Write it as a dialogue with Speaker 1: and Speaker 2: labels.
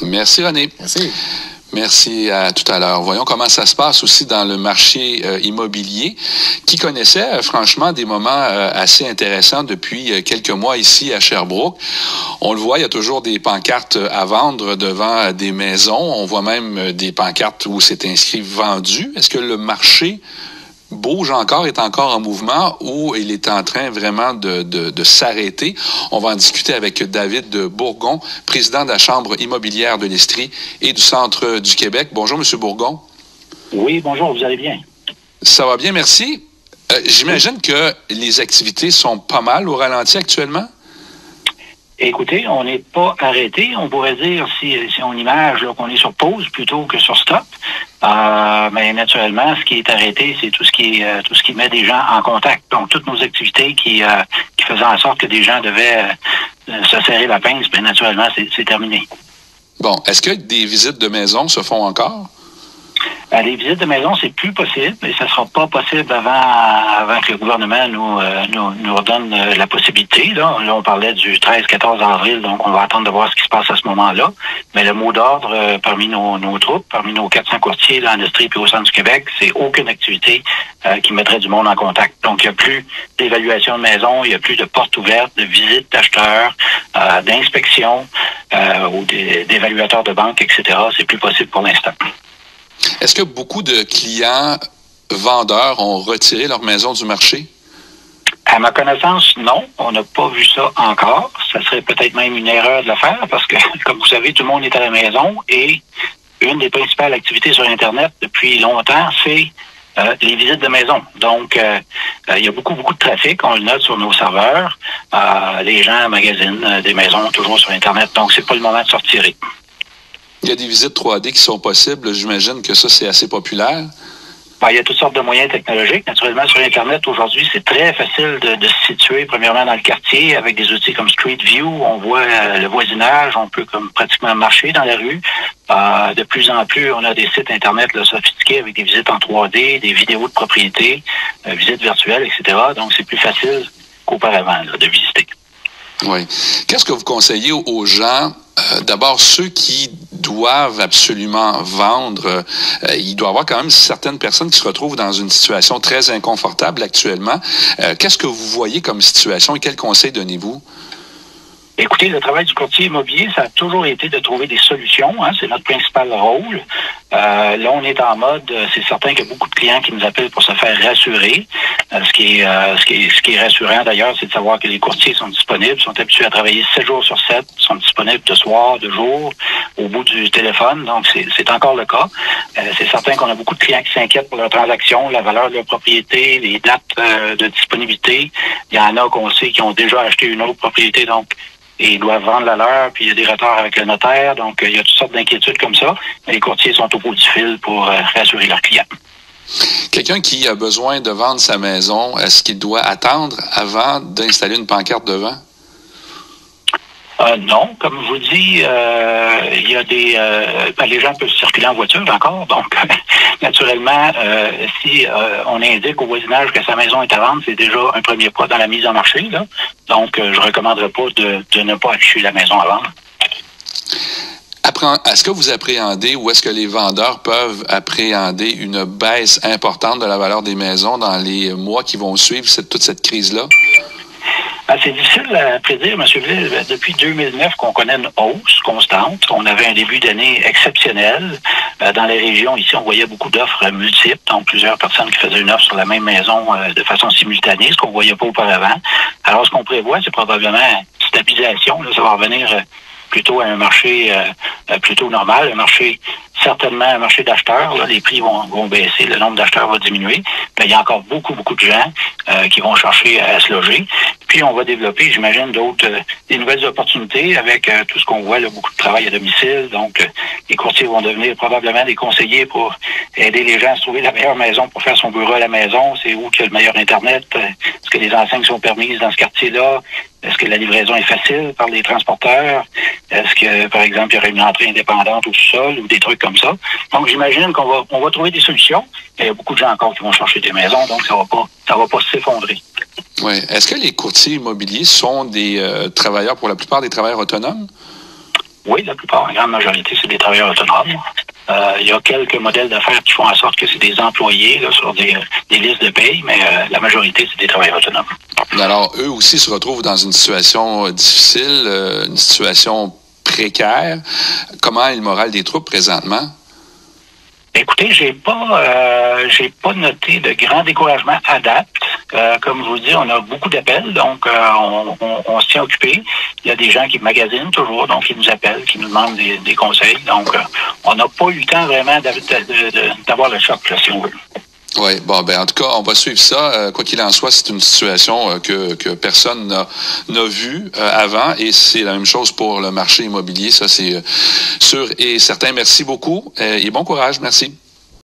Speaker 1: Merci, René.
Speaker 2: Merci.
Speaker 1: Merci, à tout à l'heure. Voyons comment ça se passe aussi dans le marché immobilier, qui connaissait franchement des moments assez intéressants depuis quelques mois ici à Sherbrooke. On le voit, il y a toujours des pancartes à vendre devant des maisons. On voit même des pancartes où c'est inscrit « vendu ». Est-ce que le marché bouge encore, est encore en mouvement ou il est en train vraiment de s'arrêter? On va en discuter avec David Bourgon, président de la Chambre immobilière de l'Estrie et du Centre du Québec. Bonjour, M. Bourgon.
Speaker 3: Oui, bonjour, vous allez bien?
Speaker 1: Ça va bien, merci. J'imagine que les activités sont pas mal au ralenti actuellement?
Speaker 3: Écoutez, on n'est pas arrêté. On pourrait dire, si on image qu'on est sur pause plutôt que sur stop. Mais naturellement, ce qui est arrêté, c'est tout ce qui met des gens en contact. Donc, toutes nos activités qui faisaient en sorte que des gens devaient se serrer la pince, bien naturellement, c'est terminé.
Speaker 1: Bon, est-ce que des visites de maison se font encore?
Speaker 3: Les visites de maison, c'est plus possible et ça sera pas possible avant que le gouvernement nous redonne la possibilité. Là, on parlait du 13-14 avril, donc on va attendre de voir ce qui se passe à ce moment-là. Mais le mot d'ordre parmi nos troupes, parmi nos 400 courtiers là, en Estrie et au Centre du Québec, c'est aucune activité qui mettrait du monde en contact. Donc, il n'y a plus d'évaluation de maison, il n'y a plus de portes ouvertes, de visites d'acheteurs, d'inspection ou d'évaluateurs de banque, etc. C'est plus possible pour l'instant.
Speaker 1: Est-ce que beaucoup de clients vendeurs ont retiré leur maison du marché?
Speaker 3: À ma connaissance, non. On n'a pas vu ça encore. Ça serait peut-être même une erreur de le faire parce que, comme vous savez, tout le monde est à la maison et une des principales activités sur Internet depuis longtemps, c'est les visites de maison. Donc, il y a beaucoup de trafic. On le note sur nos serveurs. Les gens magasinent des maisons toujours sur Internet. Donc, c'est pas le moment de sortir.
Speaker 1: Il y a des visites 3D qui sont possibles. J'imagine que ça, c'est assez populaire.
Speaker 3: Ben, il y a toutes sortes de moyens technologiques. Naturellement, sur Internet, aujourd'hui, c'est très facile de se situer, premièrement, dans le quartier, avec des outils comme Street View. On voit le voisinage. On peut comme pratiquement marcher dans la rue. De plus en plus, on a des sites Internet là, sophistiqués avec des visites en 3D, des vidéos de propriété, visites virtuelles, etc. Donc, c'est plus facile qu'auparavant là, de visiter.
Speaker 1: Oui. Qu'est-ce que vous conseillez aux gens? D'abord, ceux qui doivent absolument vendre, il doit y avoir quand même certaines personnes qui se retrouvent dans une situation très inconfortable actuellement. Qu'est-ce que vous voyez comme situation et quels conseils donnez-vous?
Speaker 3: Écoutez, le travail du courtier immobilier, ça a toujours été de trouver des solutions. Hein, c'est notre principal rôle. Là, on est en mode, c'est certain qu'il y a beaucoup de clients qui nous appellent pour se faire rassurer. Ce qui est rassurant d'ailleurs, c'est de savoir que les courtiers sont disponibles, sont habitués à travailler 7 jours sur 7, sont disponibles de soir, de jour, au bout du téléphone. Donc, c'est encore le cas. C'est certain qu'on a beaucoup de clients qui s'inquiètent pour leurs transactions, la valeur de leur propriété, les dates de disponibilité. Il y en a qu'on sait qui ont déjà acheté une autre propriété, donc et ils doivent vendre la leur, puis il y a des retards avec le notaire, donc il y a toutes sortes d'inquiétudes comme ça. Mais les courtiers sont au bout du fil pour rassurer leurs clients.
Speaker 1: Quelqu'un qui a besoin de vendre sa maison, est-ce qu'il doit attendre avant d'installer une pancarte devant?
Speaker 3: Non, comme je vous dis, il y a les gens peuvent circuler en voiture encore, donc naturellement, si on indique au voisinage que sa maison est à vendre, c'est déjà un premier pas dans la mise en marché, là. Donc, je ne recommanderais pas de ne pas afficher la maison à vendre.
Speaker 1: Est-ce que vous appréhendez ou est-ce que les vendeurs peuvent appréhender une baisse importante de la valeur des maisons dans les mois qui vont suivre toute cette crise-là?
Speaker 3: C'est difficile à prédire, M. Ville. Depuis 2009 qu'on connaît une hausse constante. On avait un début d'année exceptionnel. Dans les régions, ici, on voyait beaucoup d'offres multiples, donc plusieurs personnes qui faisaient une offre sur la même maison de façon simultanée, ce qu'on ne voyait pas auparavant. Alors, ce qu'on prévoit, c'est probablement une stabilisation. Là, ça va revenir plutôt à un marché plutôt normal, certainement un marché d'acheteurs. Là, les prix vont baisser, le nombre d'acheteurs va diminuer. Mais il y a encore beaucoup de gens qui vont chercher à se loger. Puis on va développer, j'imagine, des nouvelles opportunités avec tout ce qu'on voit, là, beaucoup de travail à domicile. Donc, les courtiers vont devenir probablement des conseillers pour aider les gens à se trouver la meilleure maison pour faire son bureau à la maison. C'est où qu'il y a le meilleur Internet? Est-ce que les enseignes sont permises dans ce quartier-là? Est-ce que la livraison est facile par les transporteurs? Est-ce que, par exemple, il y aurait une entrée indépendante au sol ou des trucs comme ça? Donc, j'imagine qu'on va trouver des solutions. Il y a beaucoup de gens encore qui vont chercher des maisons, donc ça va pas s'effondrer.
Speaker 1: Oui. Est-ce que les courtiers immobiliers sont des travailleurs, pour la plupart des travailleurs autonomes?
Speaker 3: Oui, la plupart, la grande majorité, c'est des travailleurs autonomes. Il y a quelques modèles d'affaires qui font en sorte que c'est des employés là, sur des listes de paye, mais la majorité, c'est des travailleurs autonomes.
Speaker 1: Alors, eux aussi se retrouvent dans une situation difficile, une situation précaire. Comment est le moral des troupes présentement?
Speaker 3: Écoutez, j'ai pas noté de grand découragement à date. Comme je vous dis, on a beaucoup d'appels, donc on se tient occupé. Il y a des gens qui magasinent toujours, donc ils nous appellent, qui nous demandent des conseils. Donc, on n'a pas eu le temps vraiment d'avoir le choc, là, si on veut.
Speaker 1: Oui, bon, ben en tout cas, on va suivre ça. Quoi qu'il en soit, c'est une situation que personne n'a vue avant, et c'est la même chose pour le marché immobilier. Ça, c'est sûr et certain. Merci beaucoup et bon courage. Merci.